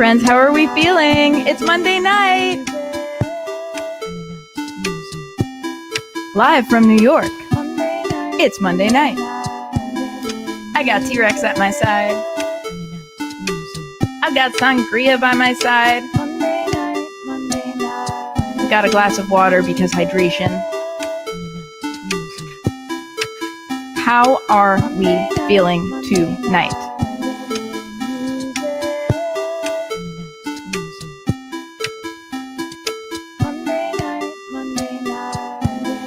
Friends, how are we feeling? It's Monday night. Live from New York. It's Monday night. I got T-Rex at my side. I've got sangria by my side. Got a glass of water because hydration. How are we feeling tonight?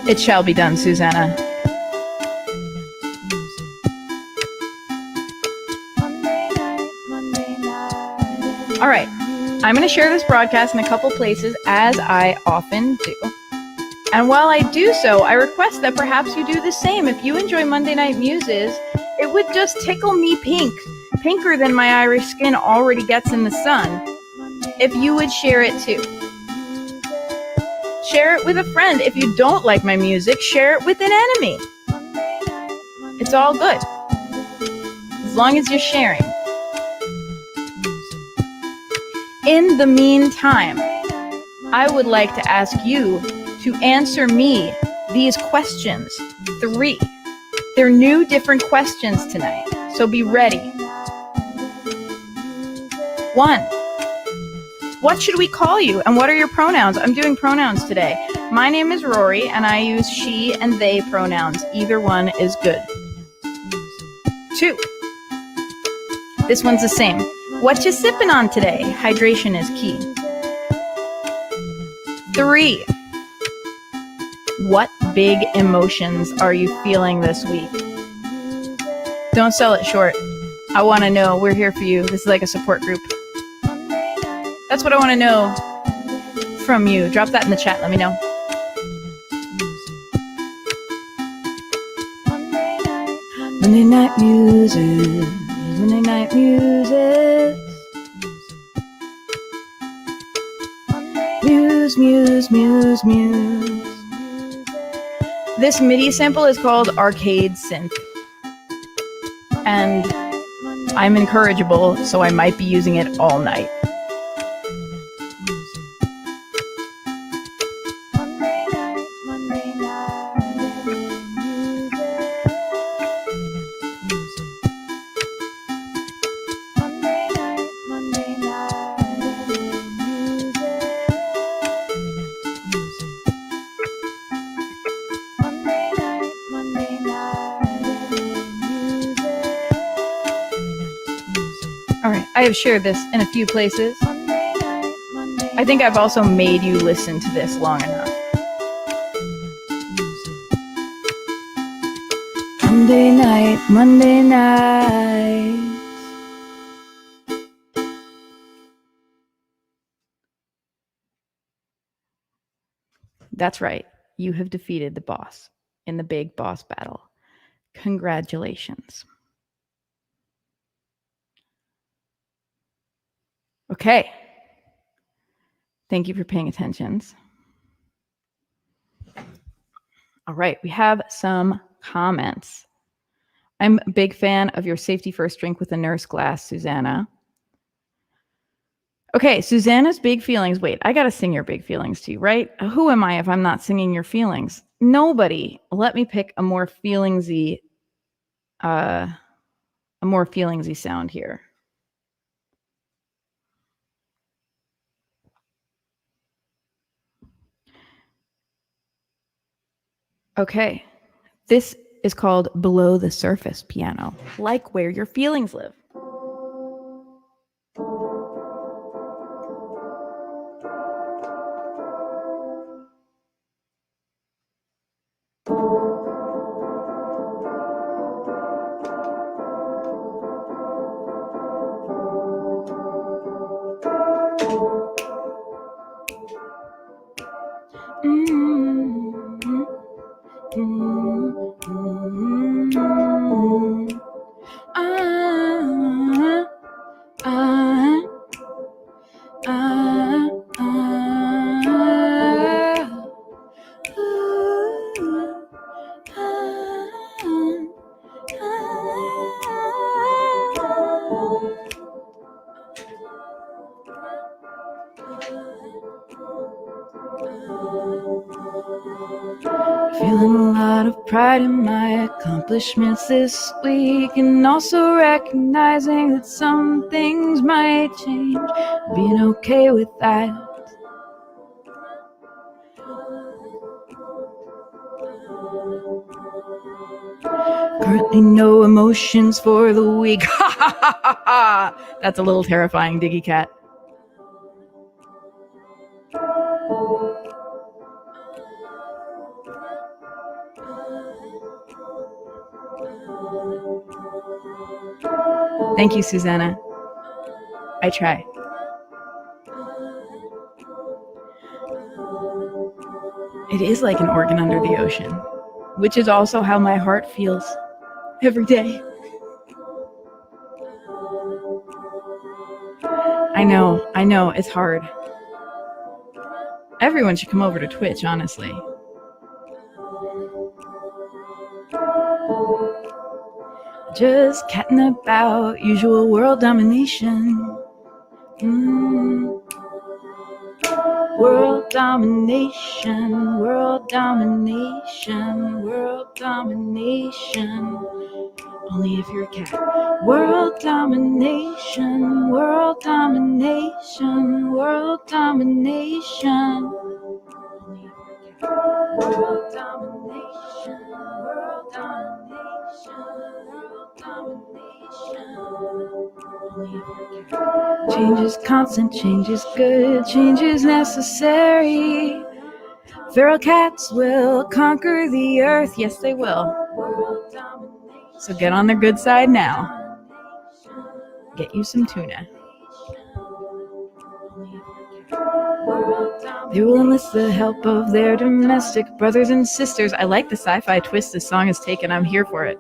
It shall be done, Susanna. All right, I'm going to share this broadcast in a couple places, as I often do. And while I do so, I request that perhaps you do the same. If you enjoy Monday Night Muses, it would just tickle me pink, pinker than my Irish skin already gets in the sun, if you would share it too. Share it with a friend. If you don't like my music, share it with an enemy. It's all good, as long as you're sharing. In the meantime, I would like to ask you to answer me these questions. 3. They're new, different questions tonight, so be ready. 1. What should we call you, and what are your pronouns? I'm doing pronouns today. My name is Rorie, and I use she and they pronouns. Either one is good. 2. This one's the same. What you sipping on today? Hydration is key. 3. What big emotions are you feeling this week? Don't sell it short. I want to know. We're here for you. This is like a support group. That's what I want to know from you. Drop that in the chat. Let me know. Monday Night Muses. Monday Night Muses. Muse, muse, muse, muse. This MIDI sample is called Arcade Synth. And I'm incorrigible, so I might be using it all night. I have shared this in a few places. I think I've also made you listen to this long enough. Monday night, Monday night. That's right. You have defeated the boss in the big boss battle. Congratulations. Okay. Thank you for paying attention. All right, we have some comments. I'm a big fan of your safety first drink with a nurse glass, Susanna. Okay, Susanna's big feelings. Wait, I got to sing your big feelings to you, right? Who am I if I'm not singing your feelings? Nobody. Let me pick a more feelingsy sound here. Okay, this is called Below the Surface Piano, like where your feelings live. pride in my accomplishments this week, and also recognizing that some things might change, being okay with that. Currently no emotions for the week. Ha ha ha ha ha! That's a little terrifying, Diggy Cat. Thank you, Susanna. I try. It is like an organ under the ocean, which is also how my heart feels every day. I know, it's hard. Everyone should come over to Twitch, honestly. Just catting about, usual world domination. World domination, world domination, world domination. Only if you're a cat. World domination, world domination, world domination. Only if you're a cat. World domination, world domination, world domination. Only if you're a cat. Change is constant, change is good, change is necessary. Feral cats will conquer the earth, yes they will. So get on their good side now. Get you some tuna. They will enlist the help of their domestic brothers and sisters. I like the sci-fi twist this song has taken. I'm here for it.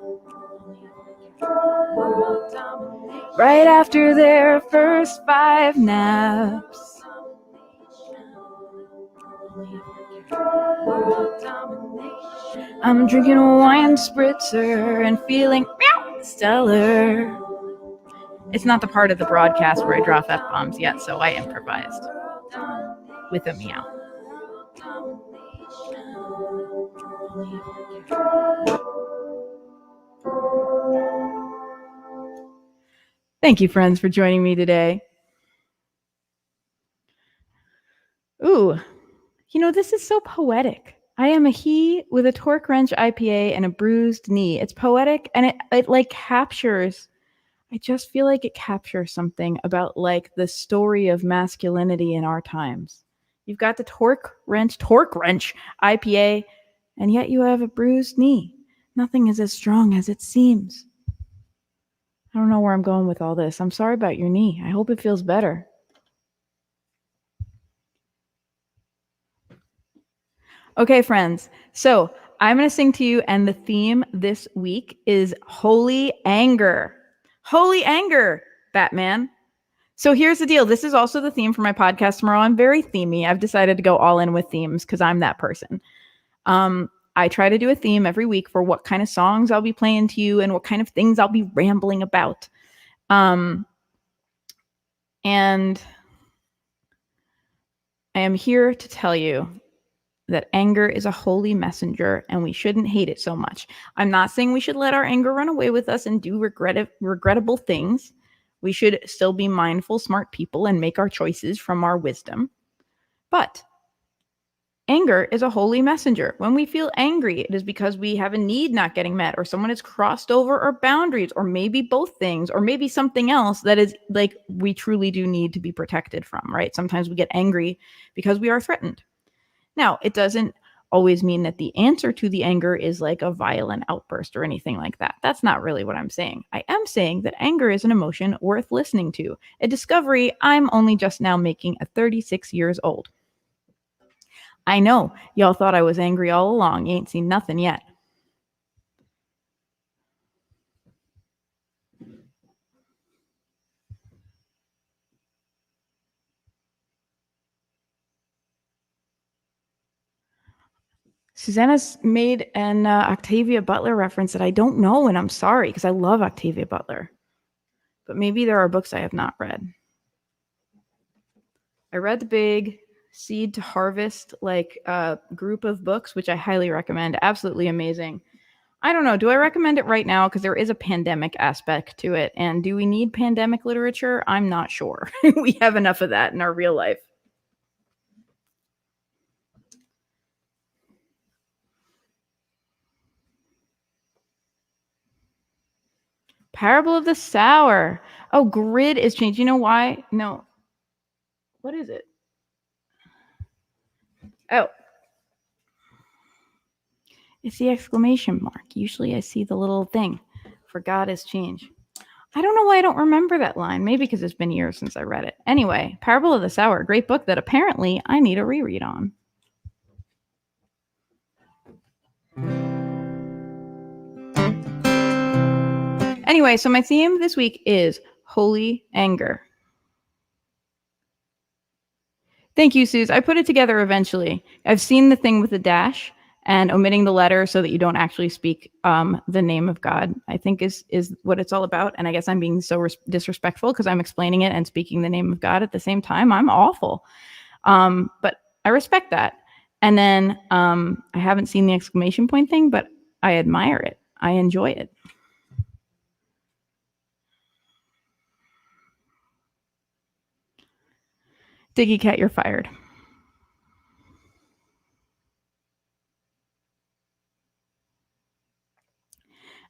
Right after their first 5 naps. I'm drinking a wine spritzer and feeling stellar. It's not the part of the broadcast where I drop F-bombs yet, so I improvised with a meow. Thank you, friends, for joining me today. Ooh, this is so poetic. I am a he with a torque wrench IPA and a bruised knee. It's poetic, and it like captures. I just feel like it captures something about like the story of masculinity in our times. You've got the torque wrench IPA, and yet you have a bruised knee. Nothing is as strong as it seems. I don't know where I'm going with all this. I'm sorry about your knee. I hope it feels better. Okay, friends. So I'm going to sing to you, and the theme this week is Holy Anger. Holy Anger, Batman. So here's the deal. This is also the theme for my podcast tomorrow. I'm very themey. I've decided to go all in with themes because I'm that person. I try to do a theme every week for what kind of songs I'll be playing to you and what kind of things I'll be rambling about. And I am here to tell you that anger is a holy messenger and we shouldn't hate it so much. I'm not saying we should let our anger run away with us and do regrettable things. We should still be mindful, smart people and make our choices from our wisdom. But anger is a holy messenger. When we feel angry, it is because we have a need not getting met, or someone has crossed over our boundaries, or maybe both things, or maybe something else that is like we truly do need to be protected from, right? Sometimes we get angry because we are threatened. Now, it doesn't always mean that the answer to the anger is like a violent outburst or anything like that. That's not really what I'm saying. I am saying that anger is an emotion worth listening to, a discovery I'm only just now making at 36 years old. I know, y'all thought I was angry all along. You ain't seen nothing yet. Susanna's made an Octavia Butler reference that I don't know, and I'm sorry because I love Octavia Butler. But maybe there are books I have not read. I read the big Seed to Harvest group of books, which I highly recommend. Absolutely amazing. I don't know. Do I recommend it right now? Because there is a pandemic aspect to it. And do we need pandemic literature? I'm not sure. We have enough of that in our real life. Parable of the Sower. Oh, grid is changed. You know why? No. What is it? Oh. It's the exclamation mark. Usually I see the little thing for God has changed. I don't know why I don't remember that line. Maybe because it's been years since I read it. Anyway, Parable of the Sower, a great book that apparently I need a reread on. Anyway, so my theme this week is holy anger. Thank you, Suze. I put it together eventually. I've seen the thing with the dash and omitting the letter so that you don't actually speak the name of God, I think is what it's all about. And I guess I'm being so disrespectful because I'm explaining it and speaking the name of God at the same time. I'm awful. But I respect that. And then I haven't seen the exclamation point thing, but I admire it. I enjoy it. Diggy Cat, you're fired.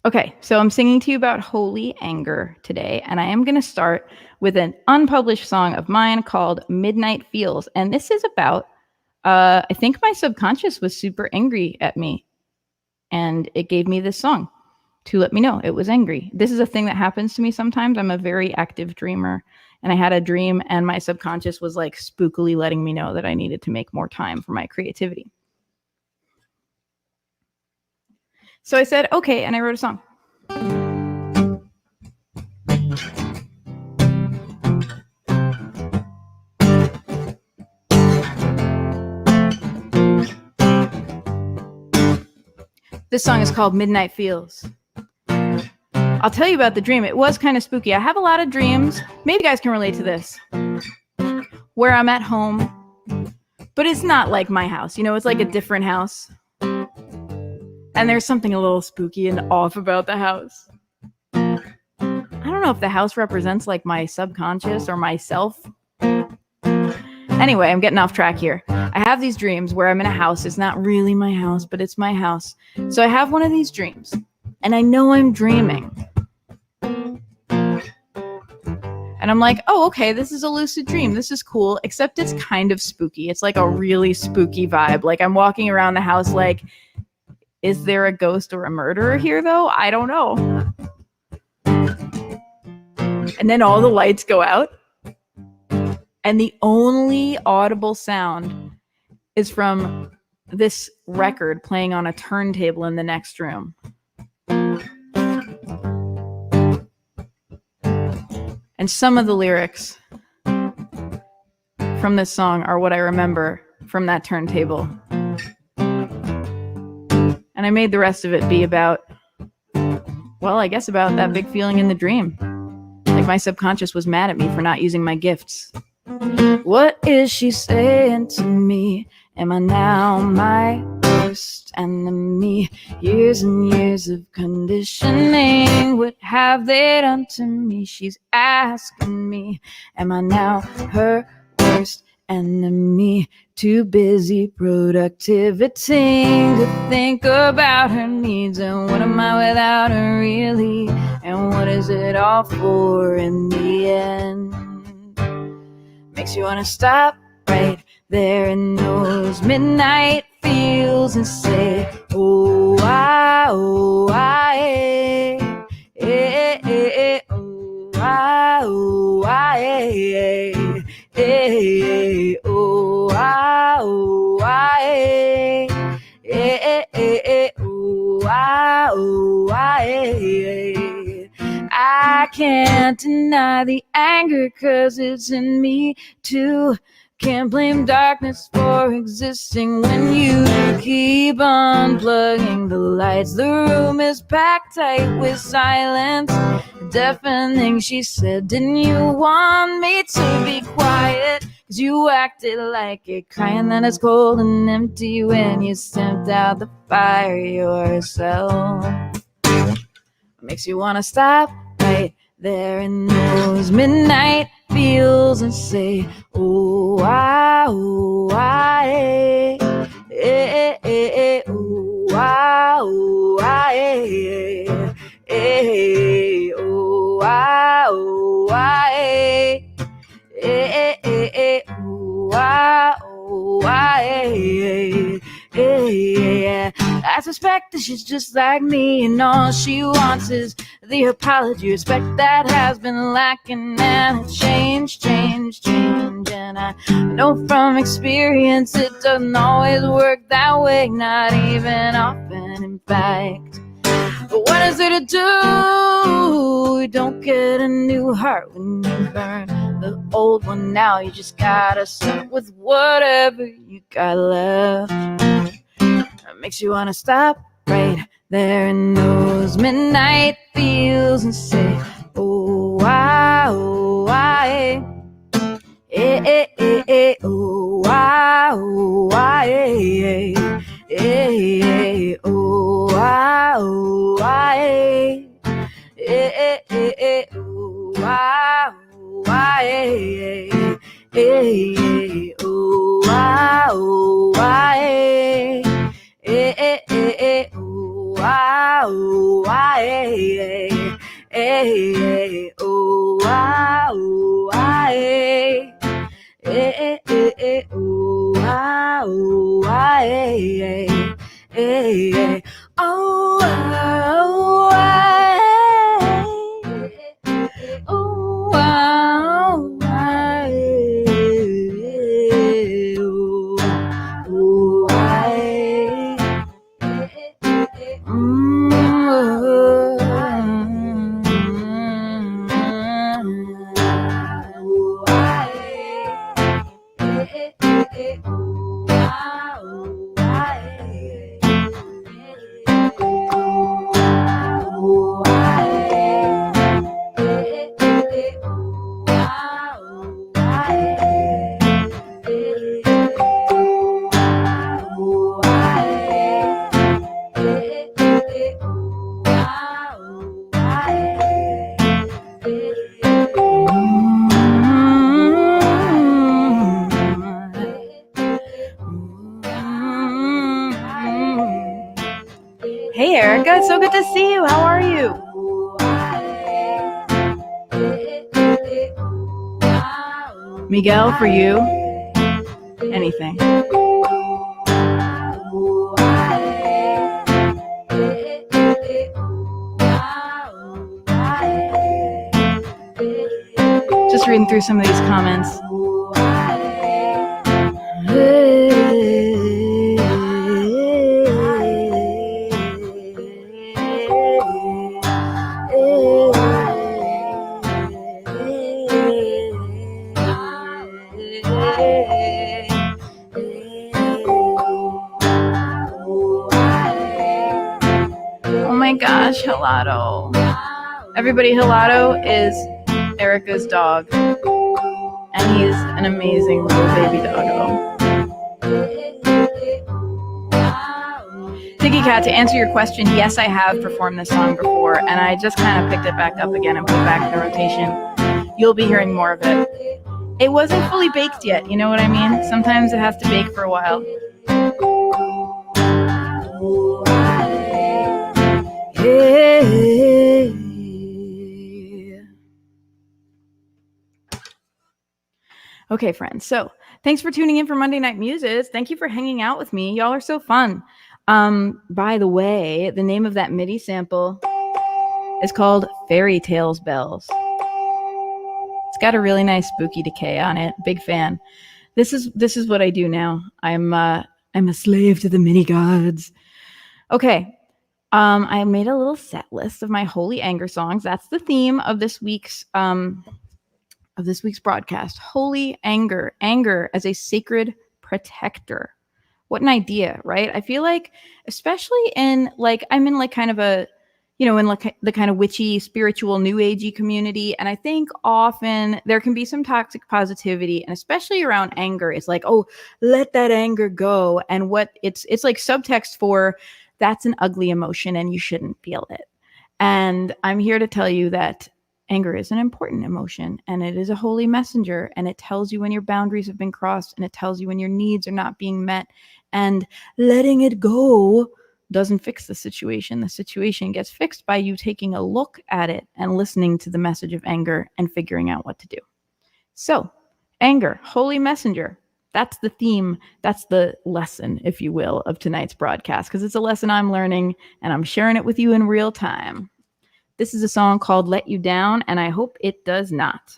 Okay, so I'm singing to you about holy anger today, and I am going to start with an unpublished song of mine called Midnight Feels. And this is about, I think my subconscious was super angry at me, and it gave me this song to let me know it was angry. This is a thing that happens to me sometimes. I'm a very active dreamer, and I had a dream, and my subconscious was like spookily letting me know that I needed to make more time for my creativity. So I said, okay, and I wrote a song. This song is called Midnight Feels. I'll tell you about the dream. It was kind of spooky. I have a lot of dreams. Maybe you guys can relate to this. Where I'm at home, but it's not like my house. You know, it's like a different house. And there's something a little spooky and off about the house. I don't know if the house represents like my subconscious or myself. Anyway, I'm getting off track here. I have these dreams where I'm in a house. It's not really my house, but it's my house. So I have one of these dreams, and I know I'm dreaming. And I'm like, oh, okay, this is a lucid dream. This is cool, except it's kind of spooky. It's like a really spooky vibe. Like I'm walking around the house like, is there a ghost or a murderer here, though? I don't know. And then all the lights go out. And the only audible sound is from this record playing on a turntable in the next room. And some of the lyrics from this song are what I remember from that turntable. And I made the rest of it be about, well, I guess about that big feeling in the dream. Like my subconscious was mad at me for not using my gifts. What is she saying to me? Am I now my worst enemy? Years and years of conditioning, what have they done to me? She's asking me, am I now her worst enemy? Too busy productivity to think about her needs. And what am I without her really? And what is it all for in the end? Makes you wanna stop right there in those midnight feels and say, oh, I, eh, eh, eh, oh, I, oh, I, oh, I, oh, I can't deny the anger 'cause it's in me too. Can't blame darkness for existing when you keep unplugging the lights. The room is packed tight with silence, deafening. She said, didn't you want me to be quiet? 'Cause you acted like it, crying that it's cold and empty when you stamped out the fire yourself. makes you want to stop right there in those midnight fields and say, oh, I, eh, eh, eh, oh, I, eh, eh, oh, I, eh, eh, eh, eh, ooh, ah, ooh, ah, eh, eh, eh. I suspect that she's just like me, and all she wants is the apology. Respect that has been lacking, and it's change. And I know from experience it doesn't always work that way, not even often, in fact. But what is there to do? You don't get a new heart when you burn the old one now. You just gotta start with whatever you got left. That makes you wanna stop right there in those midnight fields and say, oh, I, eh, eh, eh, eh, oh, I, eh, eh, eh, oh, I, eh, eh, eh, eh, oh, I, eh, eh, eh, oh, I, eh, eh, eh, eh, oh, I, eh, eh, oh, I, eh, eh, eh, oh, I, eh, eh, oh, Hey Erica, it's so good to see you. How are you? Miguel, for you, anything. Just reading through some of these comments. Oh my gosh, Helado. Everybody, Helado is Erica's dog, and he's an amazing little baby doggo. Tiggy Cat, to answer your question, yes, I have performed this song before, and I just kind of picked it back up again and put it back in the rotation. You'll be hearing more of it. It wasn't fully baked yet, you know what I mean? Sometimes it has to bake for a while. Okay, friends. So thanks for tuning in for Monday Night Muses. Thank you for hanging out with me. Y'all are so fun. By the way, the name of that MIDI sample is called Fairy Tales Bells. It's got a really nice spooky decay on it. Big fan. This is what I do now. I'm a slave to the mini gods. Okay. I made a little set list of my holy anger songs. That's the theme of this week's broadcast. Holy anger as a sacred protector. What an idea, right? I feel like, especially in I'm in kind of a, in the kind of witchy, spiritual, new agey community. And I think often there can be some toxic positivity, and especially around anger. It's like, oh, let that anger go. And what it's like subtext for, that's an ugly emotion and you shouldn't feel it. And I'm here to tell you that anger is an important emotion, and it is a holy messenger, and it tells you when your boundaries have been crossed, and it tells you when your needs are not being met, and letting it go doesn't fix the situation. The situation gets fixed by you taking a look at it and listening to the message of anger and figuring out what to do. So, anger, holy messenger. That's the theme. That's the lesson, if you will, of tonight's broadcast, because it's a lesson I'm learning and I'm sharing it with you in real time. This is a song called Let You Down, and I hope it does not.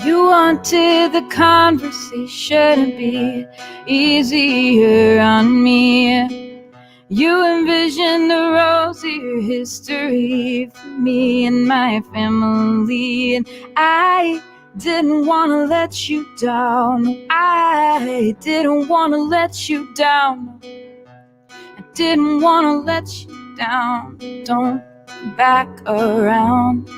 You wanted the conversation to be easier on me. You envisioned the rosier history for me and my family, and I didn't want to let you down. I didn't want to let you down. I didn't want to let you down. Don't back around.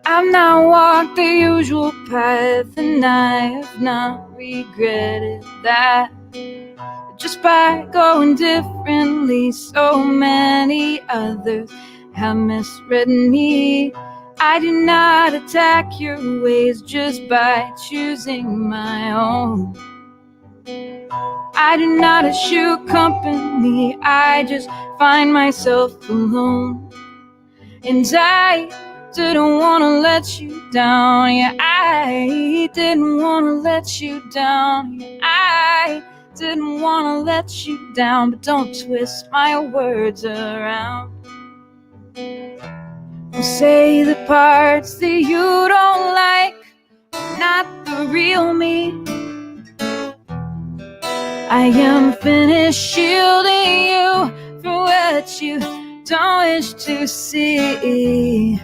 I've not walked the usual path, and I have not regretted that. Just by going differently, so many others have misread me. I do not attack your ways just by choosing my own. I do not eschew company, I just find myself alone. And I didn't want to let you down. Yeah, I didn't want to let you down. Yeah, I didn't want to let you down. But don't twist my words around. Don't say the parts that you don't like, not the real me. I am finished shielding you from what you don't wish to see,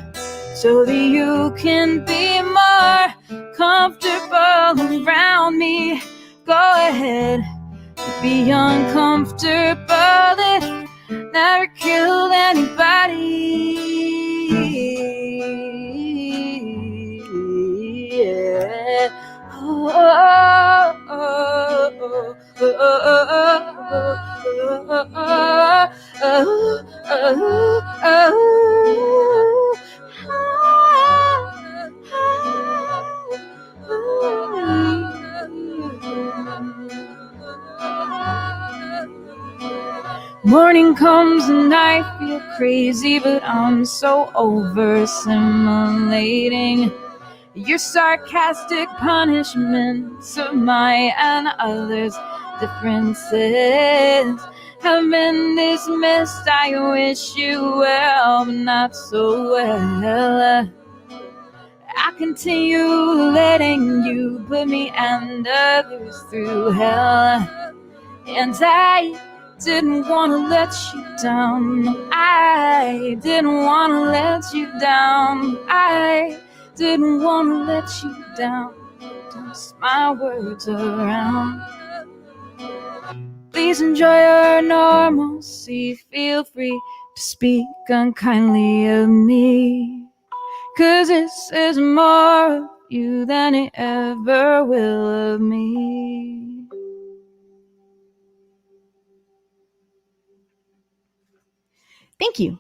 so that you can be more comfortable around me. Go ahead, be uncomfortable. It never killed anybody. Yeah. Oh, oh, oh, oh, Morning comes and I feel crazy, but I'm so over simulating your sarcastic punishments of my and others' differences have been dismissed. I wish you well, but not so well. I continue letting you put me and others through hell, and I didn't want to let you down. I didn't want to let you down. I didn't want to let you down. Toss my words around. Please enjoy your normalcy. Feel free to speak unkindly of me, 'cause this is more of you than it ever will of me. Thank you.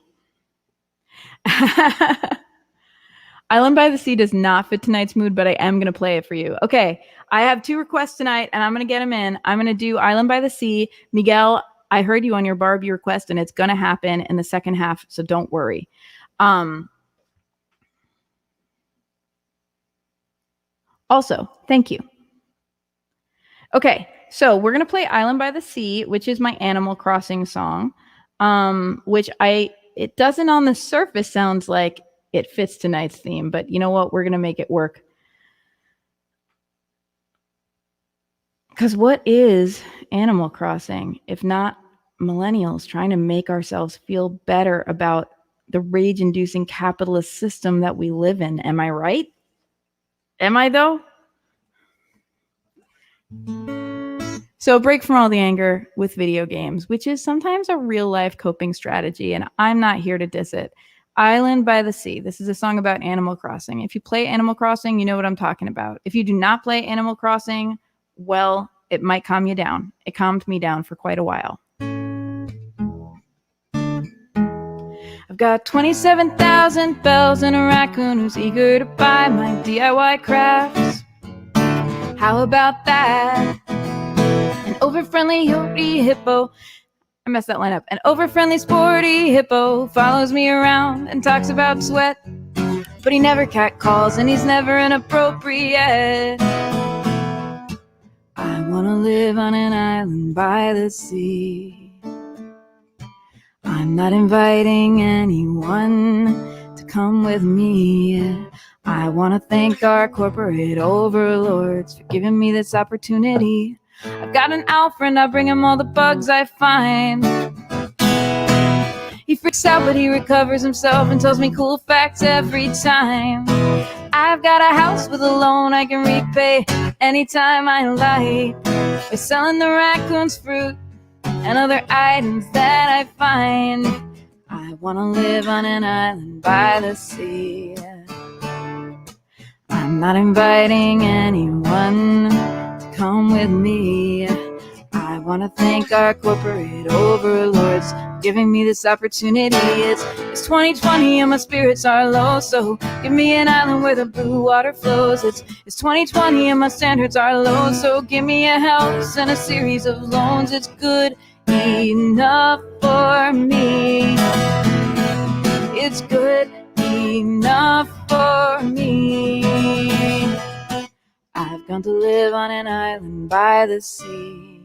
Island by the Sea does not fit tonight's mood, but I am going to play it for you. Okay, I have 2 requests tonight, and I'm going to get them in. I'm going to do Island by the Sea. Miguel, I heard you on your Barbie request, and it's going to happen in the second half, so don't worry. Also, thank you. Okay, so we're going to play Island by the Sea, which is my Animal Crossing song, which it doesn't on the surface sounds like it fits tonight's theme, but you know what? We're going to make it work. Because what is Animal Crossing if not millennials trying to make ourselves feel better about the rage-inducing capitalist system that we live in? Am I right? Am I, though? So break from all the anger with video games, which is sometimes a real life coping strategy, and I'm not here to diss it. Island by the Sea. This is a song about Animal Crossing. If you play Animal Crossing, you know what I'm talking about. If you do not play Animal Crossing, well, it might calm you down. It calmed me down for quite a while. I've got 27,000 bells and a raccoon who's eager to buy my DIY crafts. How about that? An over-friendly Rorie hippo. I messed that line up. An over-friendly sporty hippo follows me around and talks about sweat. But he never catcalls and he's never inappropriate. I wanna live on an island by the sea. I'm not inviting anyone to come with me. I wanna thank our corporate overlords for giving me this opportunity. I've got an owl friend, I'll bring him all the bugs I find. He freaks out, but he recovers himself and tells me cool facts every time. I've got a house with a loan I can repay anytime I like, by selling the raccoon's fruit and other items that I find. I wanna live on an island by the sea. I'm not inviting anyone to come with me. I wanna thank our corporate overlords for giving me this opportunity. It's 2020 and my spirits are low, so give me an island where the blue water flows. It's 2020 and my standards are low, so give me a house and a series of loans. It's good enough for me. It's good enough for me. I've gone to live on an island by the sea.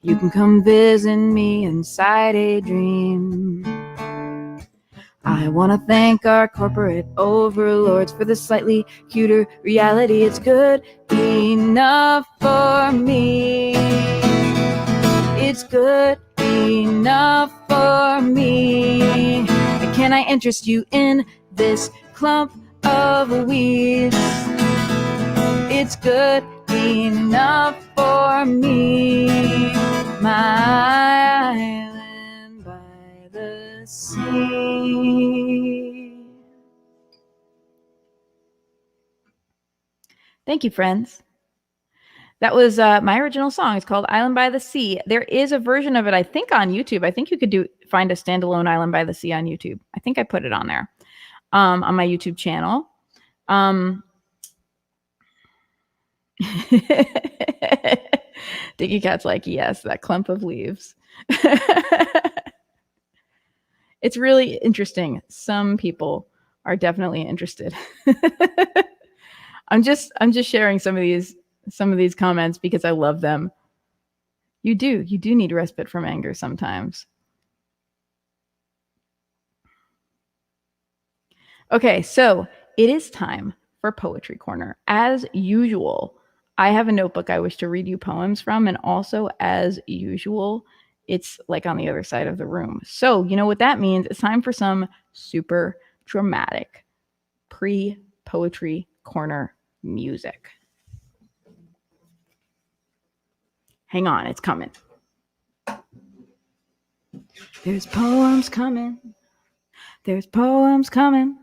You can come visit me inside a dream. I want to thank our corporate overlords for the slightly cuter reality. It's good enough for me. It's good enough for me. Can I interest you in this clump of weeds? It's good enough for me. My island by the sea. Thank you, friends. That was my original song. It's called Island by the Sea. There is a version of it, I think, on YouTube. I think you could find a standalone Island by the Sea on YouTube. I think I put it on there, on my YouTube channel. Diggy Cat's like, yes, that clump of leaves. It's really interesting. Some people are definitely interested. I'm just sharing some of these comments because I love them. You do need respite from anger sometimes. Okay, so it is time for Poetry Corner. As usual, I have a notebook I wish to read you poems from, and also as usual, it's like on the other side of the room. So you know what that means? It's time for some super dramatic pre-Poetry Corner music. Hang on, it's coming. There's poems coming. There's poems coming.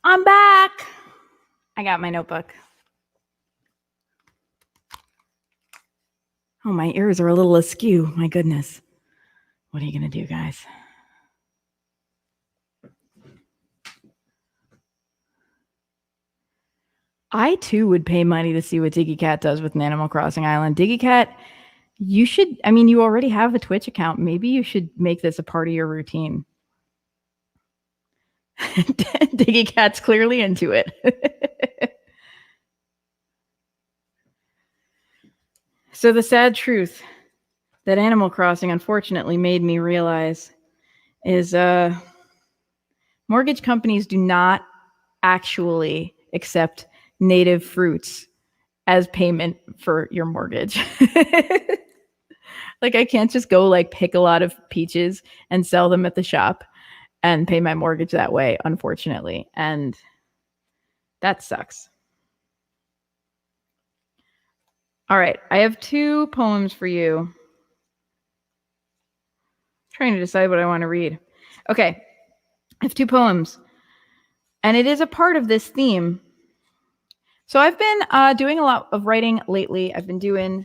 I'm back. I got my notebook. Oh, my ears are a little askew. My goodness. What are you going to do, guys? I, too, would pay money to see what Diggy Cat does with an Animal Crossing Island. Diggy Cat, you should, I mean, you already have a Twitch account. Maybe you should make this a part of your routine. Diggy Cat's clearly into it. So the sad truth that Animal Crossing unfortunately made me realize is mortgage companies do not actually accept native fruits as payment for your mortgage. Like I can't just go like pick a lot of peaches and sell them at the shop and pay my mortgage that way, unfortunately. And that sucks. All right, I have 2 poems for you. I'm trying to decide what I want to read. Okay, I have 2 poems. And it is a part of this theme. So I've been doing a lot of writing lately. I've been doing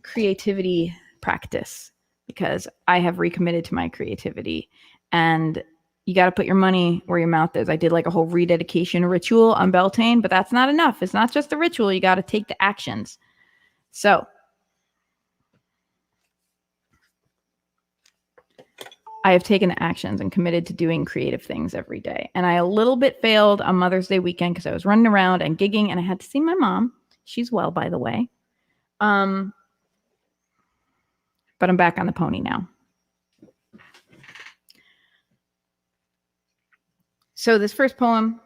creativity practice because I have recommitted to my creativity. And you got to put your money where your mouth is. I did like a whole rededication ritual on Beltane, but that's not enough. It's not just the ritual. You got to take the actions. So I have taken the actions and committed to doing creative things every day. And I a little bit failed on Mother's Day weekend because I was running around and gigging and I had to see my mom. She's well, by the way. But I'm back on the pony now. So this first poem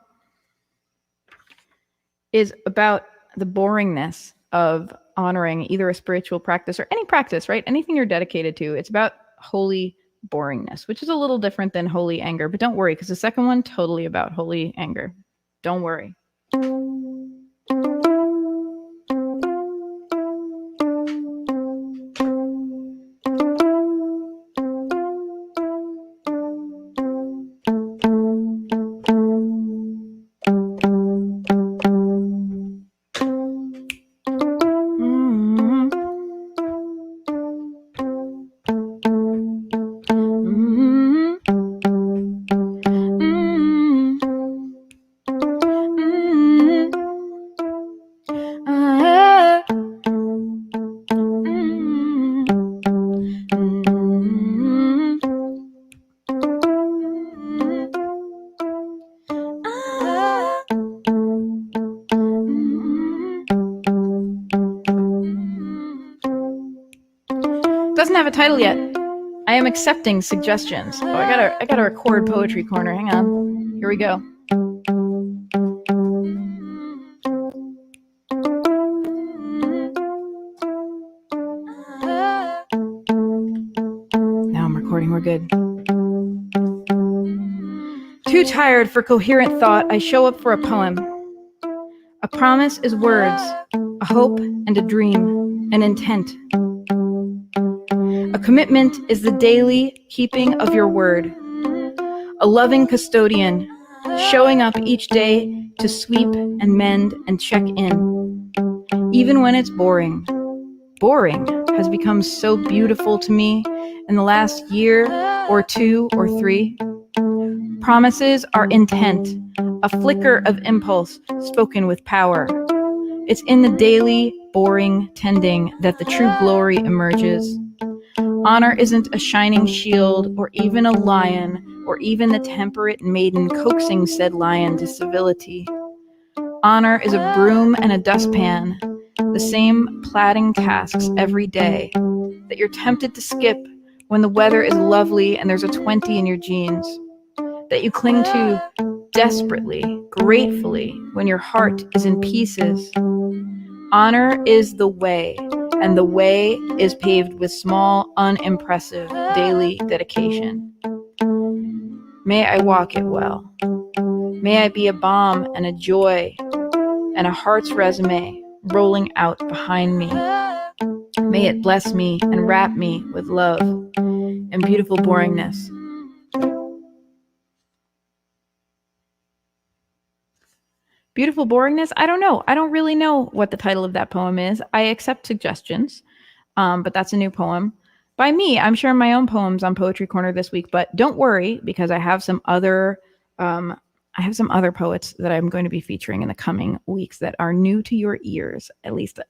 is about the boringness of honoring either a spiritual practice or any practice, right? Anything you're dedicated to. It's about holy boringness, which is a little different than holy anger. But don't worry, because the second one, totally about holy anger. Don't worry. Doesn't have a title yet. I am accepting suggestions. Oh, I gotta record Poetry Corner. Hang on. Here we go. Now I'm recording. We're good. Too tired for coherent thought, I show up for a poem. A promise is words, a hope and a dream, an intent. A commitment is the daily keeping of your word. A loving custodian, showing up each day to sweep and mend and check in. Even when it's boring. Boring has become so beautiful to me in the last year or 2 or 3. Promises are intent, a flicker of impulse spoken with power. It's in the daily, boring tending that the true glory emerges. Honor isn't a shining shield or even a lion or even the temperate maiden coaxing said lion to civility. Honor is a broom and a dustpan, the same plaiting tasks every day that you're tempted to skip when the weather is lovely and there's a 20 in your jeans, that you cling to desperately, gratefully when your heart is in pieces. Honor is the way, and the way is paved with small, unimpressive daily dedication. May I walk it well. May I be a balm and a joy and a heart's resume rolling out behind me. May it bless me and wrap me with love and beautiful boringness. Beautiful boringness? I don't know. I don't really know what the title of that poem is. I accept suggestions, but that's a new poem by me. I'm sharing my own poems on Poetry Corner this week, but don't worry because I have some other poets that I'm going to be featuring in the coming weeks that are new to your ears. At least,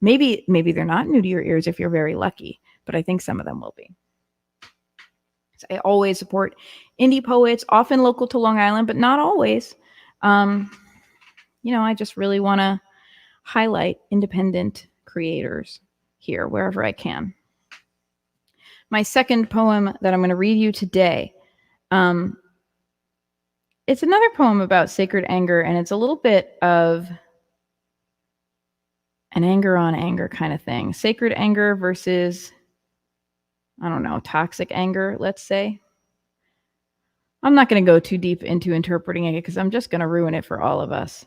maybe they're not new to your ears if you're very lucky, but I think some of them will be. So I always support indie poets, often local to Long Island, but not always. I just really want highlight independent creators here wherever I can. My second poem that I'm going to read you today, it's another poem about sacred anger, and it's a little bit of an anger on anger kind of thing. Sacred anger versus, I don't know, toxic anger, let's say. I'm not going to go too deep into interpreting it because I'm just going to ruin it for all of us.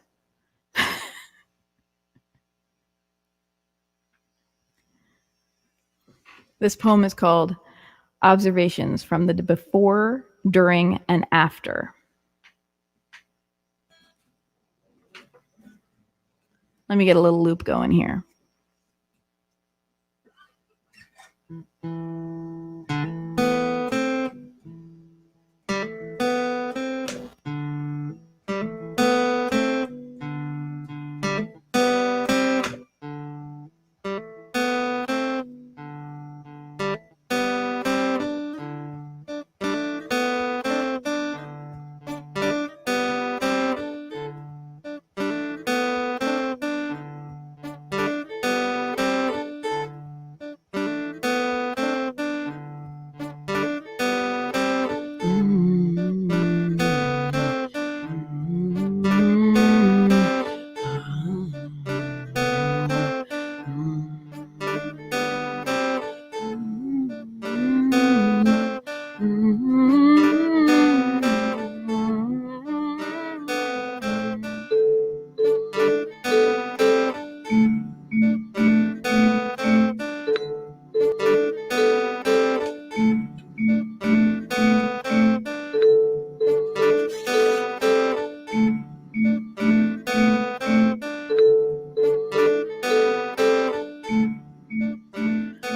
This poem is called Observations from the Before, During, and After. Let me get a little loop going here.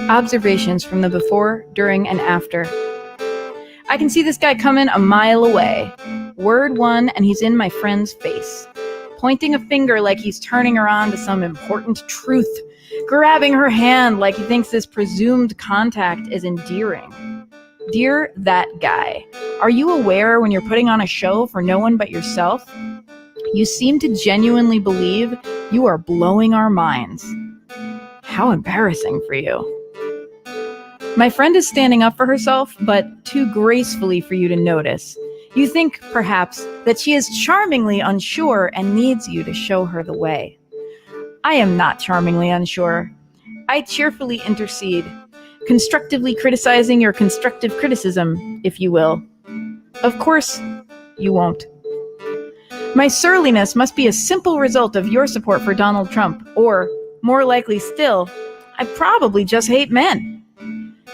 Observations from the before, during, and after. I can see this guy coming a mile away. Word one, and he's in my friend's face, pointing a finger like he's turning her on to some important truth, grabbing her hand like he thinks this presumed contact is endearing. Dear that guy, are you aware when you're putting on a show for no one but yourself? You seem to genuinely believe you are blowing our minds. How embarrassing for you. My friend is standing up for herself, but too gracefully for you to notice. You think, perhaps, that she is charmingly unsure and needs you to show her the way. I am not charmingly unsure. I cheerfully intercede, constructively criticizing your constructive criticism, if you will. Of course, you won't. My surliness must be a simple result of your support for Donald Trump, or, more likely still, I probably just hate men.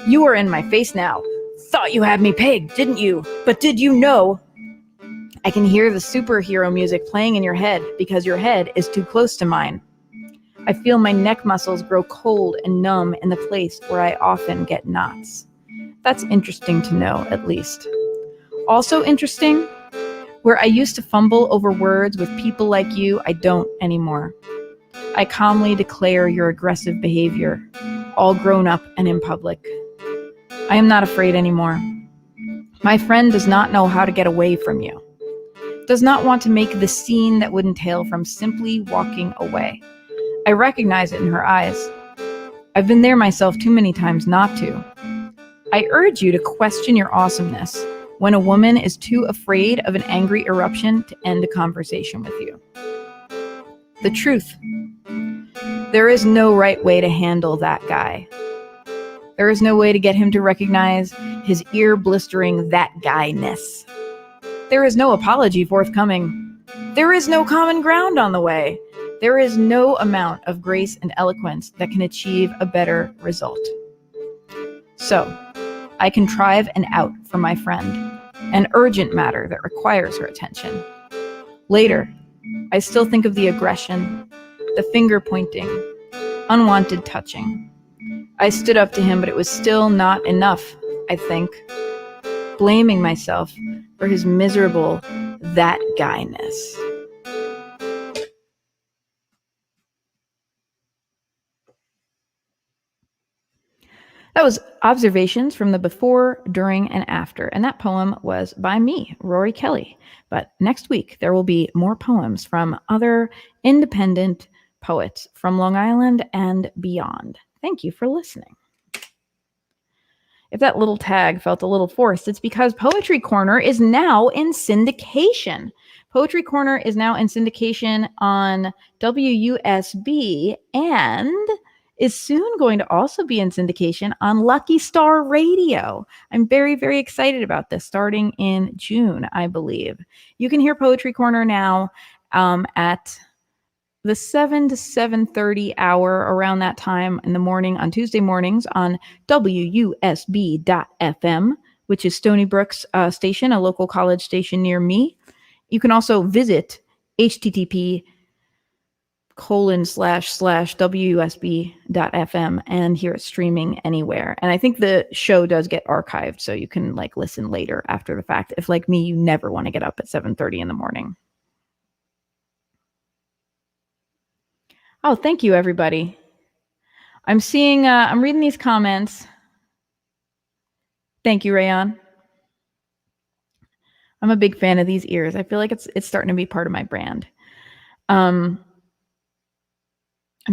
You are in my face now. Thought you had me pegged, didn't you? But did you know? I can hear the superhero music playing in your head because your head is too close to mine. I feel my neck muscles grow cold and numb in the place where I often get knots. That's interesting to know, at least. Also interesting, where I used to fumble over words with people like you, I don't anymore. I calmly declare your aggressive behavior, all grown up and in public. I am not afraid anymore. My friend does not know how to get away from you. Does not want to make the scene that would entail from simply walking away. I recognize it in her eyes. I've been there myself too many times not to. I urge you to question your awesomeness when a woman is too afraid of an angry eruption to end a conversation with you. The truth. There is no right way to handle that guy. There is no way to get him to recognize his ear-blistering that guy-ness. There is no apology forthcoming. There is no common ground on the way. There is no amount of grace and eloquence that can achieve a better result. So, I contrive an out for my friend, an urgent matter that requires her attention. Later, I still think of the aggression, the finger pointing, unwanted touching. I stood up to him, but it was still not enough, I think. Blaming myself for his miserable that guy-ness. That was Observations from the Before, During, and After, and that poem was by me, Rorie Kelly. But next week, there will be more poems from other independent poets from Long Island and beyond. Thank you for listening. If that little tag felt a little forced, it's because Poetry Corner is now in syndication. Poetry Corner is now in syndication on WUSB and is soon going to also be in syndication on Lucky Star Radio. I'm very, very excited about this, starting in June, I believe. You can hear Poetry Corner now at the 7 to 7:30 hour, around that time in the morning on Tuesday mornings on WUSB.FM, which is Stony Brook's station, a local college station near me. You can also visit http://WUSB.FM and hear it streaming anywhere. And I think the show does get archived, so you can like listen later after the fact. If like me, you never want to get up at 7:30 in the morning. Oh, thank you, everybody. I'm reading these comments. Thank you, Rayon. I'm a big fan of these ears. I feel like it's starting to be part of my brand. I'm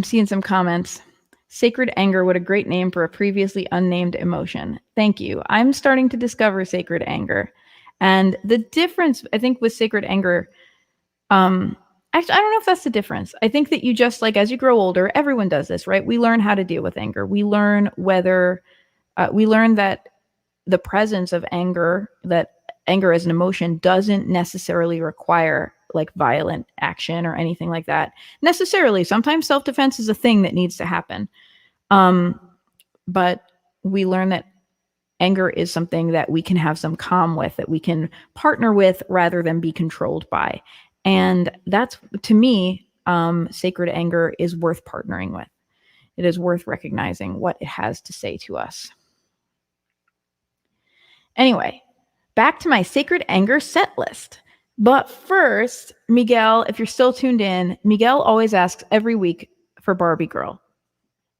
seeing some comments. Sacred anger, what a great name for a previously unnamed emotion. Thank you. I'm starting to discover sacred anger. And the difference, I think, with sacred anger, actually, I don't know if that's the difference. I think that you just, like, as you grow older, everyone does this, right? We learn how to deal with anger. We learn that the presence of anger, that anger as an emotion doesn't necessarily require like violent action or anything like that necessarily. Sometimes self-defense is a thing that needs to happen. But we learn that anger is something that we can have some calm with, that we can partner with rather than be controlled by. And that's, to me, sacred anger is worth partnering with. It is worth recognizing what it has to say to us. Anyway, back to my sacred anger set list. But first, Miguel, if you're still tuned in, Miguel always asks every week for Barbie Girl.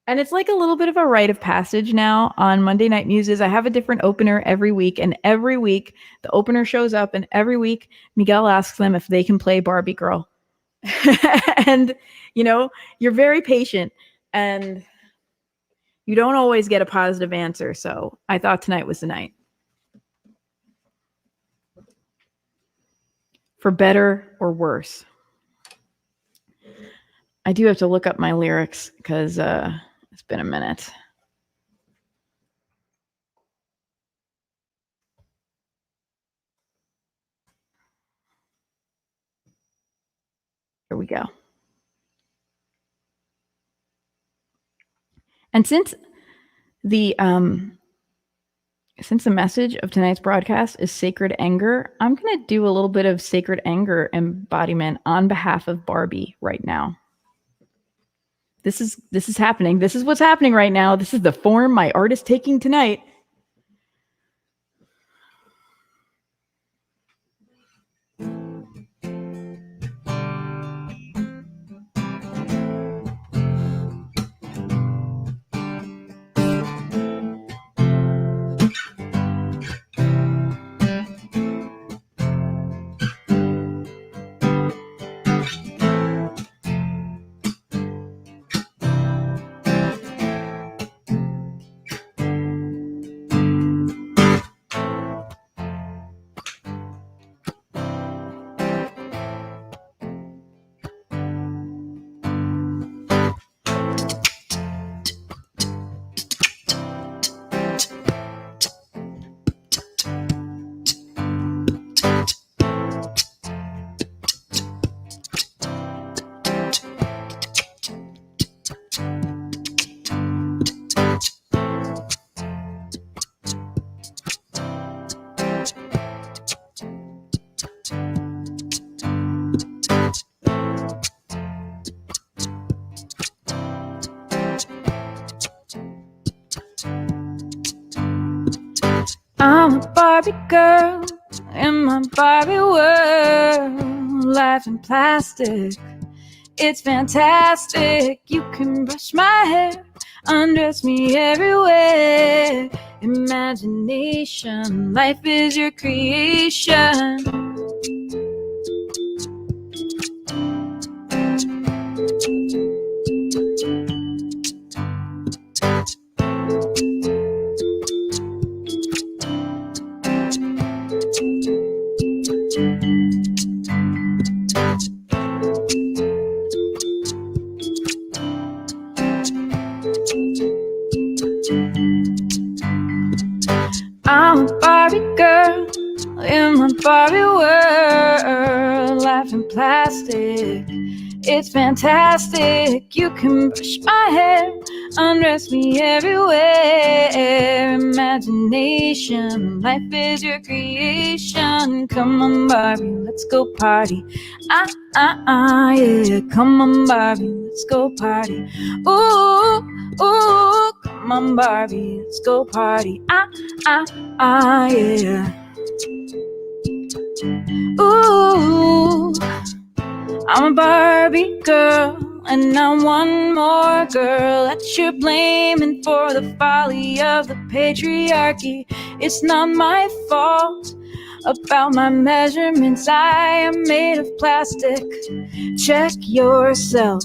And it's like a little bit of a rite of passage now on Monday Night Muses. I have a different opener every week, and every week the opener shows up, and every week Miguel asks them if they can play Barbie Girl. And, you know, you're very patient, and you don't always get a positive answer. So I thought tonight was the night. For better or worse. I do have to look up my lyrics because it's been a minute. Here we go. And since the message of tonight's broadcast is sacred anger, I'm going to do a little bit of sacred anger embodiment on behalf of Barbie right now. This is happening. This is what's happening right now. This is the form my art is taking tonight. I'm a Barbie girl in my Barbie world. Life in plastic, it's fantastic. You can brush my hair, undress me everywhere. Imagination, life is your creation. I'm a Barbie girl in my Barbie world, laughing plastic. It's fantastic. You can brush my hair, undress me everywhere. Imagination, life is your creation. Come on, Barbie, let's go party. Yeah. Come on, Barbie, let's go party. Ooh, ooh, come on, Barbie, let's go party. Yeah. Ooh, I'm a Barbie girl, and I'm one more girl that you're blaming for the folly of the patriarchy. It's not my fault about my measurements. I am made of plastic. Check yourself.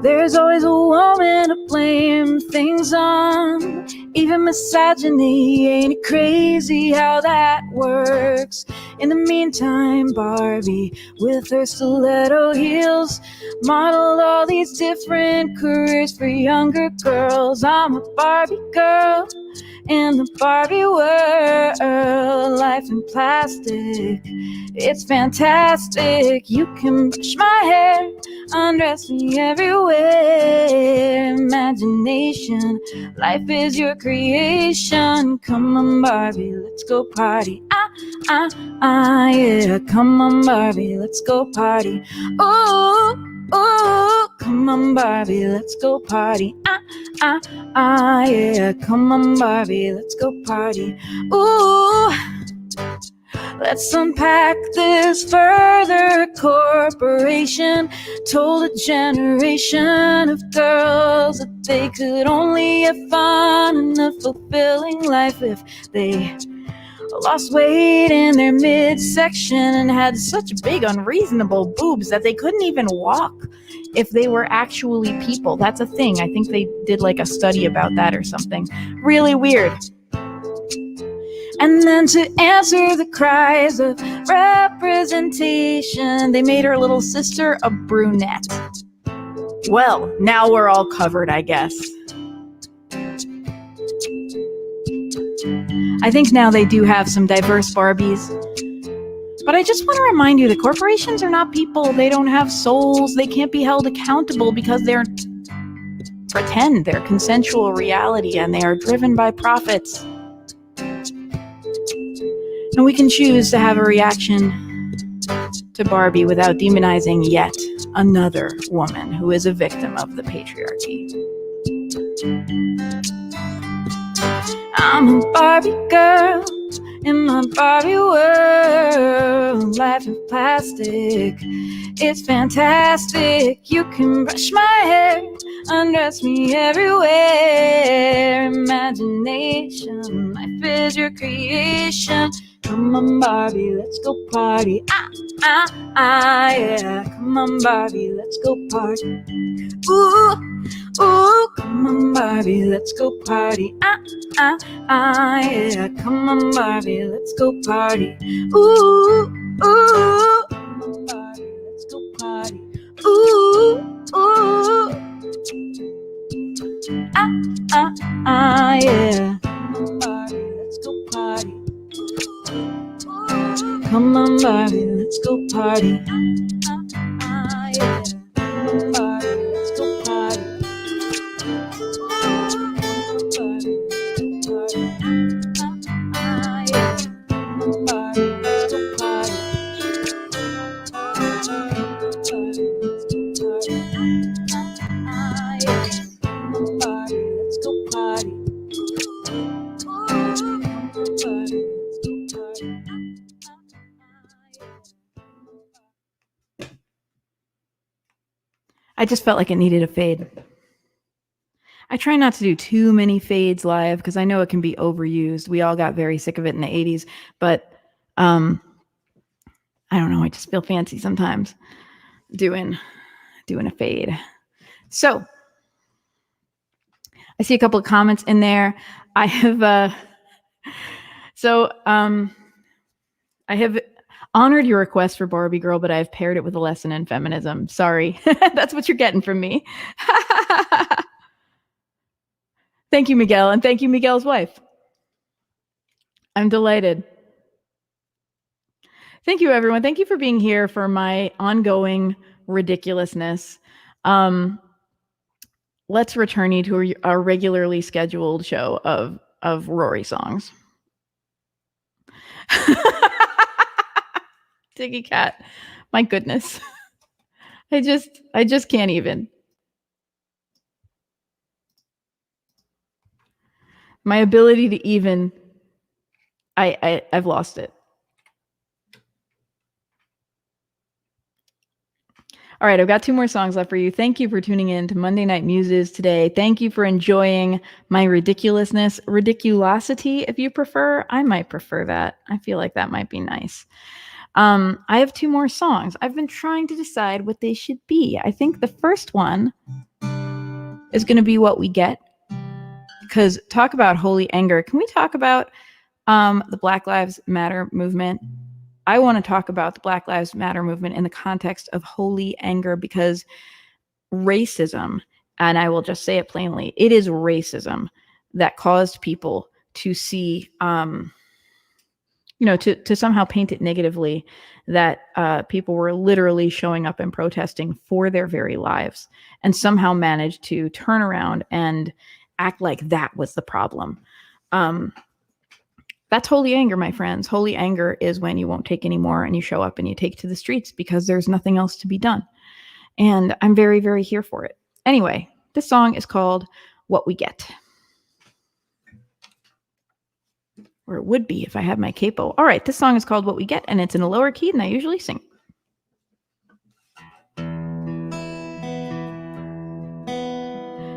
There's always a woman to blame things on, even misogyny. Ain't it crazy how that works? In the meantime, Barbie, with her stiletto heels, modeled all these different careers for younger girls. I'm a Barbie girl in the Barbie world, life in plastic. It's fantastic. You can brush my hair, undress me everywhere. Imagination, life is your creation. Come on, Barbie, let's go party. Yeah. Come on, Barbie, let's go party. Ooh, ooh, come on, Barbie, let's go party. Yeah. Come on, Barbie, let's go party. Ooh. Let's unpack this further. Corporation told a generation of girls that they could only have fun and a fulfilling life if they lost weight in their midsection and had such big unreasonable boobs that they couldn't even walk if they were actually people. That's a thing. I think they did like a study about that or something. Really weird. And then to answer the cries of representation, they made her little sister a brunette. Well, now we're all covered, I guess. I think now they do have some diverse Barbies. But I just want to remind you that corporations are not people. They don't have souls. They can't be held accountable because they're pretend. They're consensual reality and they are driven by profits. And we can choose to have a reaction to Barbie without demonizing yet another woman who is a victim of the patriarchy. I'm a Barbie girl in my Barbie world, life in plastic. It's fantastic. You can brush my hair, undress me everywhere. Imagination, life is your creation. Come on, Barbie, let's go party. Yeah. Come on, Barbie, let's go party. Ooh, ooh, come on, Barbie, let's go party. Yeah. Come on, Barbie, let's go party. Ooh, ooh, come on, Barbie, let's go party. Ooh, ooh, yeah. Come on, Barbie, let's go party. Come on, Barbie, let's go party. Yeah. Come on, Barbie, let's go party. Yeah. Come on, Barbie, let's go party. Yeah. Come on, Barbie, let's go party. I just felt like it needed a fade. I try not to do too many fades live because I know it can be overused. We all got very sick of it in the 80s, but I don't know. I just feel fancy sometimes doing a fade. So I see a couple of comments in there. I have I have honored your request for Barbie Girl, but I've paired it with a lesson in feminism. Sorry. That's what you're getting from me. Thank you, Miguel, and thank you, Miguel's wife. I'm delighted. Thank you, everyone. Thank you for being here for my ongoing ridiculousness. Let's return you to our regularly scheduled show of Rorie songs. Diggy cat. My goodness. I just can't even. My ability to even I've lost it. All right, I've got 2 more songs left for you. Thank you for tuning in to Monday Night Muses today. Thank you for enjoying my ridiculousness, ridiculosity, if you prefer. I might prefer that. I feel like that might be nice. I have 2 more songs. I've been trying to decide what they should be. I think the first one is going to be What We Get. Because talk about holy anger. Can we talk about the Black Lives Matter movement? I want to talk about the Black Lives Matter movement in the context of holy anger, because racism, and I will just say it plainly, it is racism that caused people to see, to somehow paint it negatively, that people were literally showing up and protesting for their very lives, and somehow managed to turn around and act like that was the problem. That's holy anger, my friends. Holy anger is when you won't take anymore and you show up and you take to the streets because there's nothing else to be done. And I'm very, very here for it. Anyway, this song is called What We Get. Or it would be if I had my capo. All right, this song is called What We Get, and it's in a lower key than I usually sing.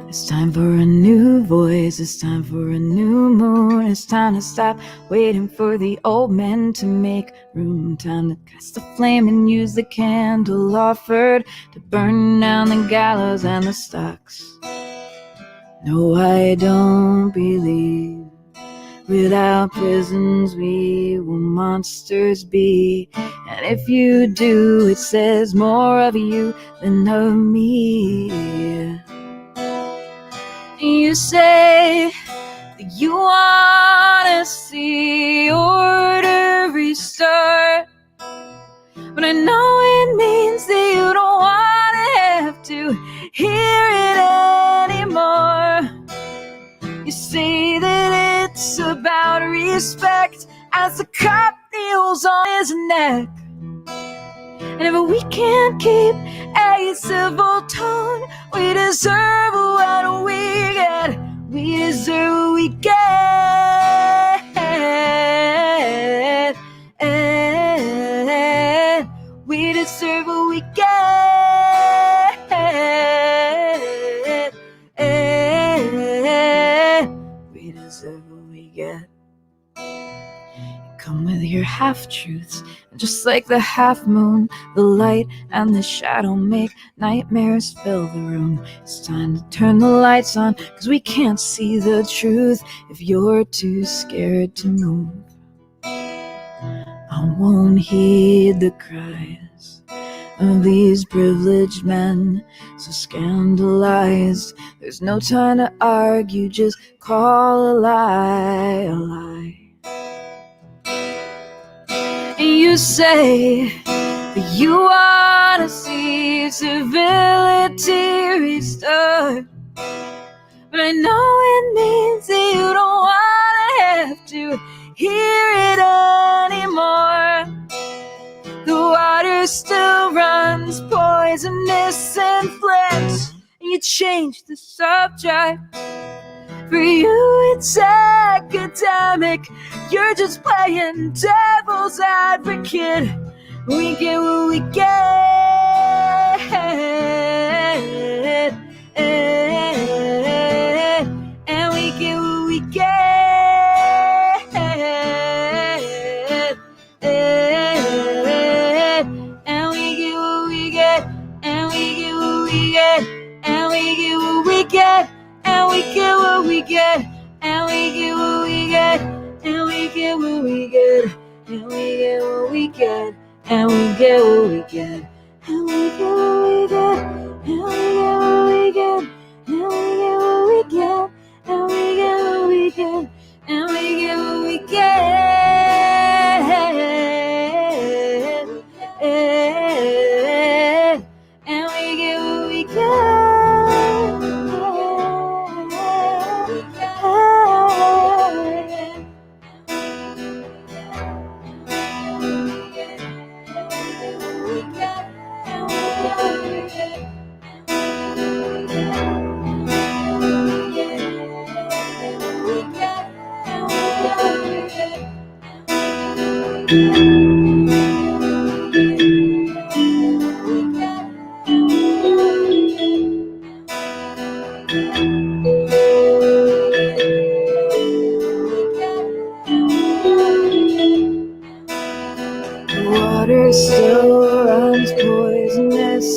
It's time for a new voice, it's time for a new moon, it's time to stop waiting for the old men to make room, time to cast the flame and use the candle offered to burn down the gallows and the stocks. No, I don't believe without prisons we will monsters be, and if you do, it says more of you than of me. You say that you want to see order restart, but I know it means that you don't want to have to hear it anymore. You say that it's about respect as the cop kneels on his neck, and if we can't keep a civil tone, we deserve what we get. We deserve what we get. We deserve what we get. We deserve what we get. Come with your half-truths, just like the half moon, the light and the shadow make nightmares fill the room. It's time to turn the lights on, 'cause we can't see the truth if you're too scared to move. I won't heed the cries of these privileged men, so scandalized. There's no time to argue, just call a lie a lie. You say that you want to see civility restart, but I know it means that you don't want to have to hear it anymore. The water still runs poisonous and flips, and you change the subject. For you it's academic, you're just playing devil's advocate. We get what we get, and we get what we get, and we get what we get, and we get what we get, and we get what we get. And we get what we get, and we get what we get, and we get what we get, and we get what we get, and we get what we get, and we get what we get, and we get what we get, and we get what we get, and we get what we get, and we get what we get. The water still runs poisonous.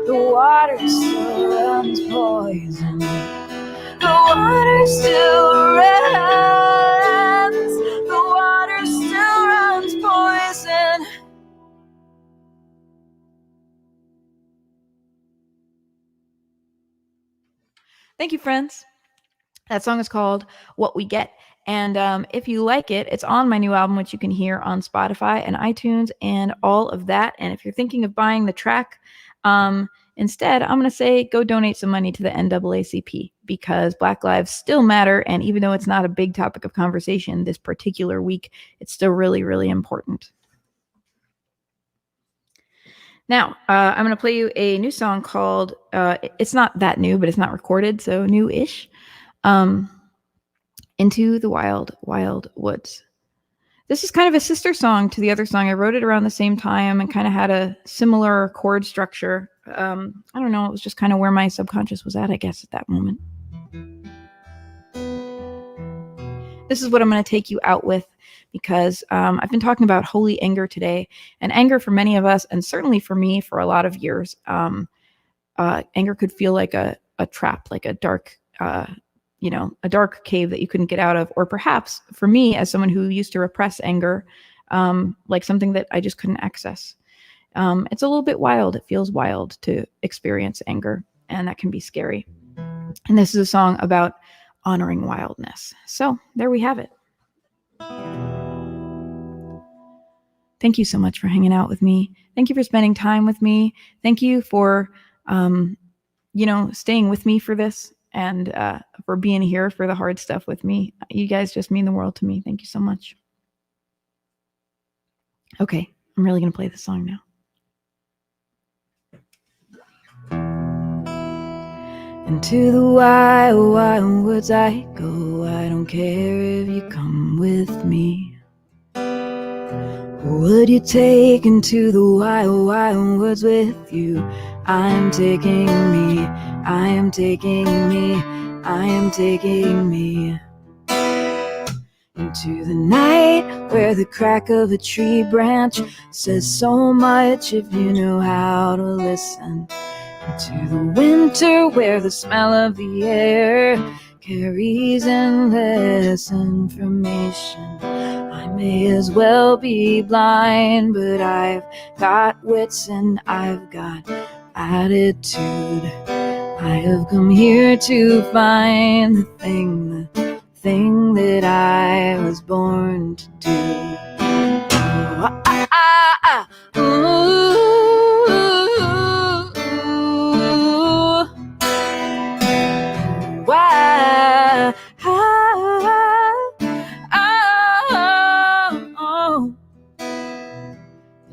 The water still runs poison. The water still runs. The water still runs poison. Thank you, friends. That song is called What We Get. And if you like it, it's on my new album, which you can hear on Spotify and iTunes and all of that. And if you're thinking of buying the track, instead, I'm going to say go donate some money to the NAACP because Black lives still matter. And even though it's not a big topic of conversation this particular week, it's still really, really important. Now, I'm going to play you a new song called, it's not that new, but it's not recorded, so new-ish. Into the Wild, Wild Woods. This is kind of a sister song to the other song. I wrote it around the same time and kind of had a similar chord structure. I don't know. It was just kind of where my subconscious was at, I guess, at that moment. This is what I'm going to take you out with because I've been talking about holy anger today. And anger for many of us, and certainly for me for a lot of years, anger could feel like a trap, like a dark a dark cave that you couldn't get out of. Or perhaps for me, as someone who used to repress anger, like something that I just couldn't access. It's a little bit wild. It feels wild to experience anger, and that can be scary. And this is a song about honoring wildness. So there we have it. Thank you so much for hanging out with me. Thank you for spending time with me. Thank you for, staying with me for this. And for being here for the hard stuff with me. You guys just mean the world to me. Thank you so much. Okay, I'm really going to play this song now. Into the wild, wild woods I go. I don't care if you come with me. Would you take into the wild, wild woods with you? I am taking me. I am taking me, I am taking me into the night where the crack of a tree branch says so much if you know how to listen. Into the winter where the smell of the air carries endless information. I may as well be blind, but I've got wits and I've got attitude. I have come here to find the thing that I was born to do.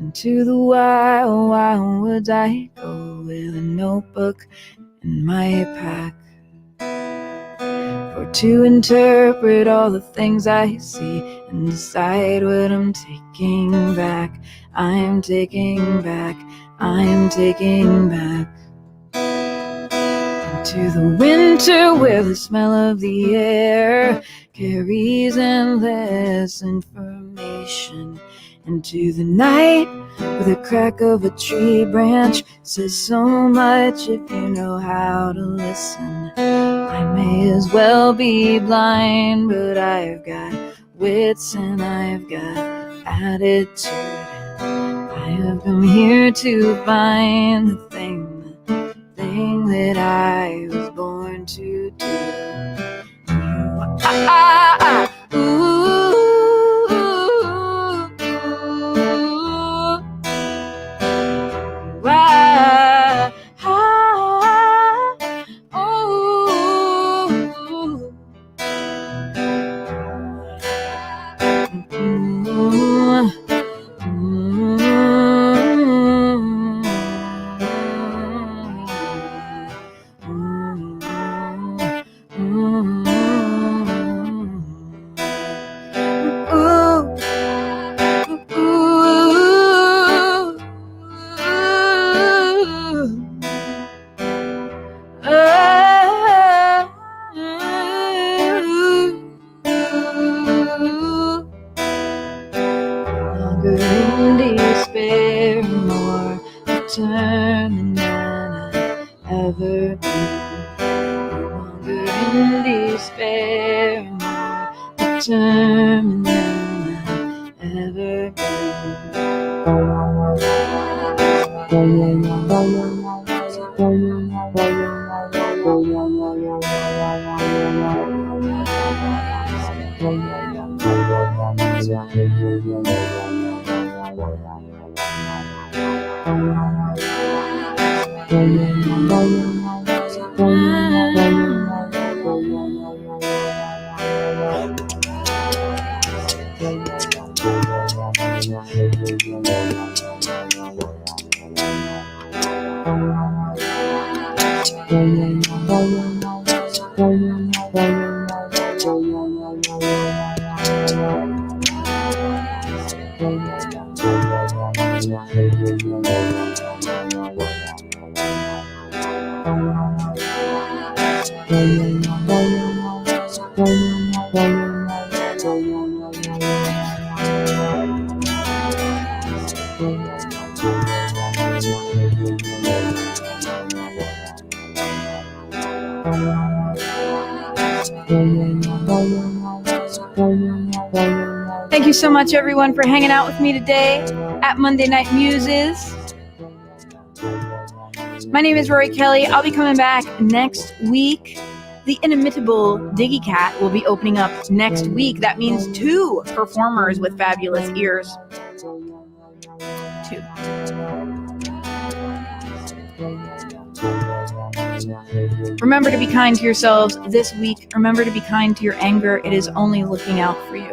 Into the wild, wild woods I go with a notebook in my pack, for to interpret all the things I see and decide what I'm taking back. I am taking back, I am taking back. Into the winter where the smell of the air carries endless information. Into the night where the crack of a tree branch says so much if you know how to listen. I may as well be blind, but I've got wits and I've got attitude. I have come here to find the thing that I was born to do. in despair, more determined than I've ever Thank you so much, everyone, for hanging out with me today at Monday Night Muses. My name is Rorie Kelly. I'll be coming back next week. The inimitable Diggy Cat will be opening up next week. That means 2 performers with fabulous ears. 2. Remember to be kind to yourselves this week. Remember to be kind to your anger. It is only looking out for you.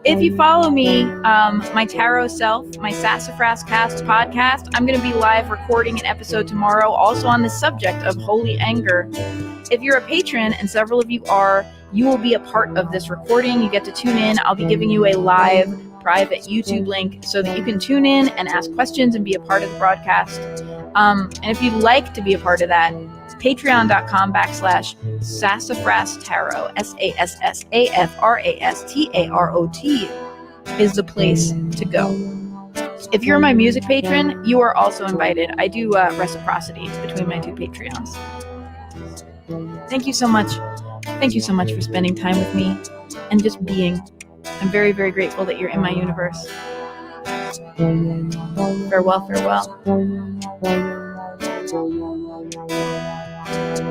If you follow me, my Tarot Self, my Sassafras Cast podcast, I'm going to be live recording an episode tomorrow, also on the subject of holy anger. If you're a patron, and several of you are, you will be a part of this recording. You get to tune in. I'll be giving you a live private YouTube link so that you can tune in and ask questions and be a part of the broadcast. And if you'd like to be a part of that, patreon.com/Sassafras Tarot, SASSAFRASTAROT is the place to go. If you're my music patron, you are also invited. I do reciprocity between my 2 Patreons. Thank you so much. Thank you so much for spending time with me and just being. I'm very, very grateful that you're in my universe. Farewell, farewell.